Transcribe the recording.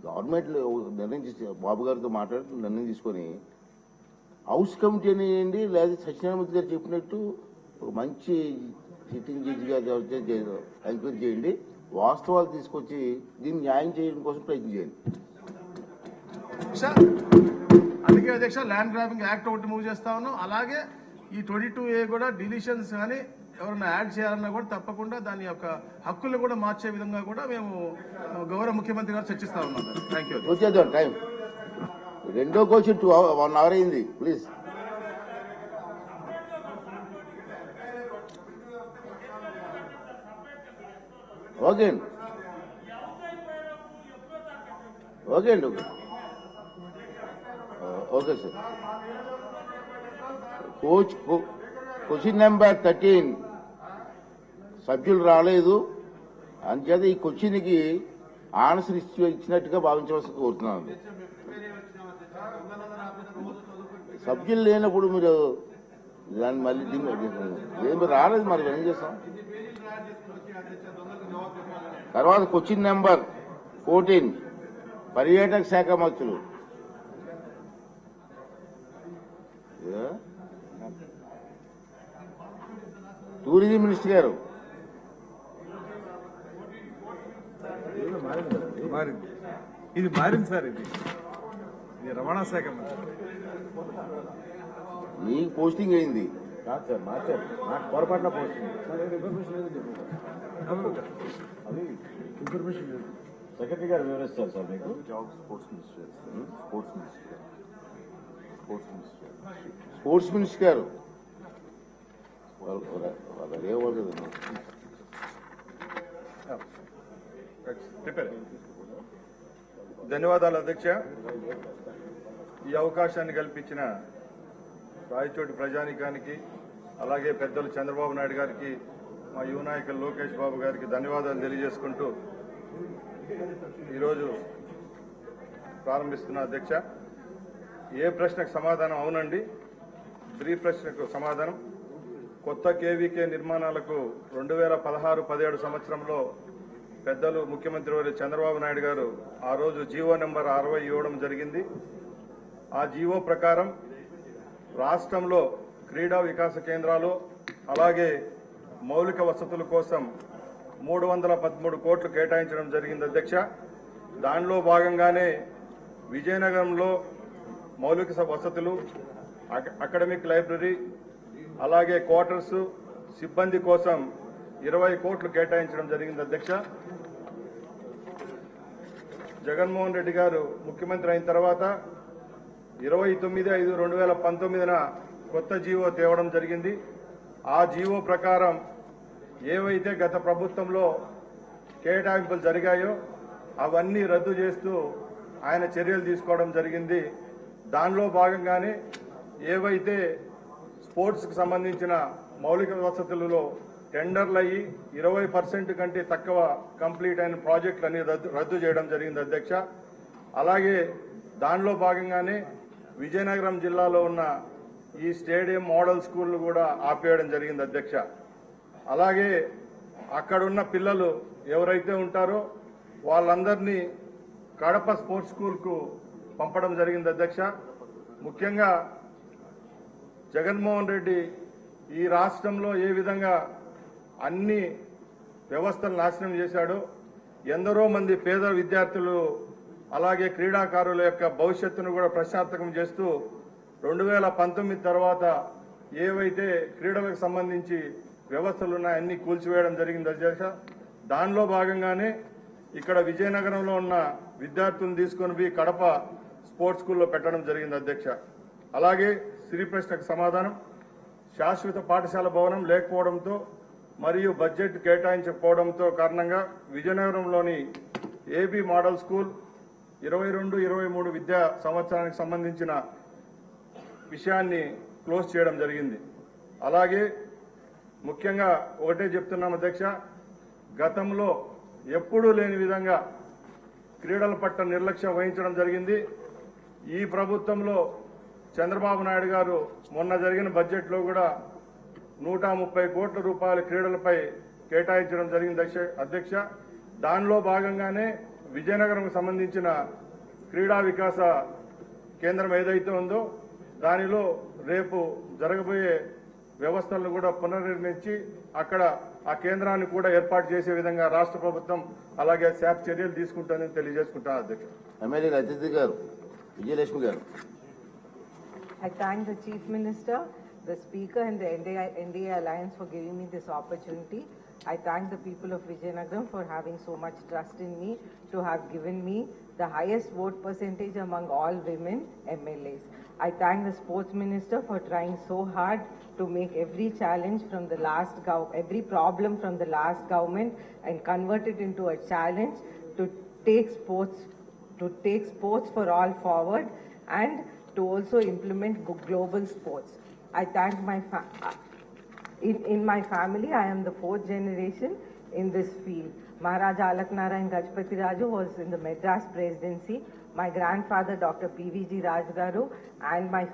Government నిర్ణయం బాబు గారితో మాట్లాడుతూ నిర్ణయం తీసుకొని హౌస్ కమిటీ అనేయండి, లేదా సత్యనారాయణ గారు చెప్పినట్టు ఒక మంచి సిట్టింగ్ జడ్జిగా ఎంక్వైరీ చేయండి, వాస్తవాలు తీసుకొచ్చి దీన్ని న్యాయం చేయడం కోసం ప్రయత్నం చేయండి. అందుకే అధ్యక్ష ల్యాండ్ గ్రాబింగ్ యాక్ట్ ఒకటి మూవ్ చేస్తా ఉన్నాం. అలాగే ఈ 22A కూడా డిలీషన్స్ కానీ ఎవరైనా యాడ్ చేయాలన్నా కూడా తప్పకుండా దాని యొక్క హక్కులు కూడా మార్చే విధంగా కూడా మేము గౌరవ ముఖ్యమంత్రి గారు చర్చిస్తా ఉన్నాం. Thank you. వచ్చేద్దాం టైం. రెండో క్వశ్చన్ 1 hour అయింది. ప్లీజ్. ఓకే అండి, ఓకే అండి, okay okay sir. Question number 13 సభ్యులు రాలేదు, అంచేత ఈ క్వశ్చన్కి ఆన్సర్ ఇచ్చినట్టుగా భావించవలసి కోరుతున్నాను. సభ్యులు లేనప్పుడు మీరు దాన్ని మళ్ళీ ఏమి రాలేదు, మరి ఏం చేస్తాం? తర్వాత క్వశ్చన్ నెంబర్ 14 పర్యాటక శాఖ మంత్రులు. టూరిజం మినిస్టర్ గారు. ఇది మారింది సార్, ఇది రవాణా శాఖ నీకు పోస్టింగ్ అయింది కాదు సార్, మార్చారు. నాకు పొరపాటున పోస్టింగ్ అది ఇన్ఫర్మేషన్ లేదు. సెక్రటరీ గారు వివరిస్తారు సార్ మీకు. స్పోర్ట్స్ మినిస్టర్ గారు. ధన్యవాదాలు అధ్యక్ష. ఈ అవకాశాన్ని కల్పించిన రాయచోటి ప్రజానీకానికి, అలాగే పెద్దలు చంద్రబాబు నాయుడు గారికి, మా యువ నాయకులు లోకేష్ బాబు గారికి ధన్యవాదాలు తెలియజేసుకుంటూ ఈరోజు ప్రారంభిస్తున్న అధ్యక్ష. ఏ ప్రశ్నకు సమాధానం అవునండి, బ్రీ ప్రశ్నకు సమాధానం. కొత్త కేవీకే నిర్మాణాలకు 2016-17 సంవత్సరంలో పెద్దలు ముఖ్యమంత్రి వారి చంద్రబాబు నాయుడు గారు ఆ రోజు జీవో నెంబర్ 60 ఇవ్వడం జరిగింది. ఆ జీవో ప్రకారం రాష్ట్రంలో క్రీడా వికాస కేంద్రాలు, అలాగే మౌలిక వసతుల కోసం 313 కోట్లు కేటాయించడం జరిగింది అధ్యక్ష. దానిలో భాగంగానే విజయనగరంలో మౌలిక వసతులు, అకాడమిక్ లైబ్రరీ, అలాగే క్వార్టర్స్, సిబ్బంది కోసం 20 కోట్లు కేటాయించడం జరిగింది అధ్యక్ష. జగన్మోహన్ రెడ్డి గారు ముఖ్యమంత్రి అయిన తర్వాత 29/5/2019 కొత్త జీవో తేవడం జరిగింది. ఆ జీవో ప్రకారం ఏవైతే గత ప్రభుత్వంలో కేటాయింపులు జరిగాయో అవన్నీ రద్దు చేస్తూ ఆయన చర్యలు తీసుకోవడం జరిగింది. దానిలో భాగంగానే ఏవైతే స్పోర్ట్స్కి సంబంధించిన మౌలిక వసతులలో టెండర్లు అయ్యి 20% కంటే తక్కువ కంప్లీట్ అయిన ప్రాజెక్టులన్నీ రద్దు చేయడం జరిగింది అధ్యక్ష. అలాగే దానిలో భాగంగానే విజయనగరం జిల్లాలో ఉన్న ఈ స్టేడియం మోడల్ స్కూళ్లు కూడా ఆపేయడం జరిగింది అధ్యక్ష. అలాగే అక్కడున్న పిల్లలు ఎవరైతే ఉంటారో వాళ్ళందరినీ కడప స్పోర్ట్స్ స్కూల్కు పంపడం జరిగింది అధ్యక్ష. ముఖ్యంగా జగన్మోహన్ రెడ్డి ఈ రాష్ట్రంలో ఏ విధంగా అన్ని వ్యవస్థలు నాశనం చేశాడో, ఎందరో మంది పేద విద్యార్థులు అలాగే క్రీడాకారుల యొక్క భవిష్యత్తును కూడా ప్రశ్నార్థకం చేస్తూ 2019 తర్వాత ఏవైతే క్రీడలకు సంబంధించి వ్యవస్థలు ఉన్నాయో అన్ని కూల్చివేయడం జరిగింది అధ్యక్ష. దానిలో భాగంగానే ఇక్కడ విజయనగరంలో ఉన్న విద్యార్థులను తీసుకొని పోయి కడప స్పోర్ట్స్ స్కూల్లో పెట్టడం జరిగింది అధ్యక్ష. అలాగే సిరి ప్రశ్నకు సమాధానం. శాశ్వత పాఠశాల భవనం లేకపోవడంతో మరియు బడ్జెట్ కేటాయించకపోవడంతో కారణంగా విజయనగరంలోని ఏబీ మోడల్ స్కూల్ 22-23 విద్యా సంవత్సరానికి సంబంధించిన విషయాన్ని క్లోజ్ చేయడం జరిగింది. అలాగే ముఖ్యంగా ఒకటే చెప్తున్నాం అధ్యక్ష, గతంలో ఎప్పుడూ లేని విధంగా క్రీడల పట్ల నిర్లక్ష్యం వహించడం జరిగింది. ఈ ప్రభుత్వంలో చంద్రబాబు నాయుడు గారు మొన్న జరిగిన బడ్జెట్లో కూడా 130 కోట్ల రూపాయల క్రీడలపై కేటాయించడం జరిగింది అధ్యక్ష. దానిలో భాగంగానే విజయనగరంకు సంబంధించిన క్రీడా వికాస కేంద్రం ఏదైతే ఉందో దానిలో రేపు జరగబోయే వ్యవస్థలను కూడా పునర్నిర్మించి అక్కడ ఆ కేంద్రాన్ని కూడా ఏర్పాటు చేసే విధంగా రాష్ట్ర ప్రభుత్వం అలాగే శాప్ చర్యలు తీసుకుంటానని తెలియజేసుకుంటాను అధ్యక్షుడు. ఎమ్మెల్యే అతిథి గారు విజయలక్ష్మి గారు. I thank the Chief Minister, the Speaker and the NDA Alliance for giving me this opportunity. I thank the people of Vijayanagaram for having so much trust in me to have given me the highest vote percentage among all women MLAs. I thank the Sports Minister for trying so hard to make every challenge from the every problem from the last government and convert it into a challenge to take sports for all forward and to also implement global sports. I thank my in my family, I am the 4th generation in this field. Maharaja Alaknarayan Gajapati Raju was in the Madras Presidency. My grandfather, Dr. P.V.G. Raj Garu, and my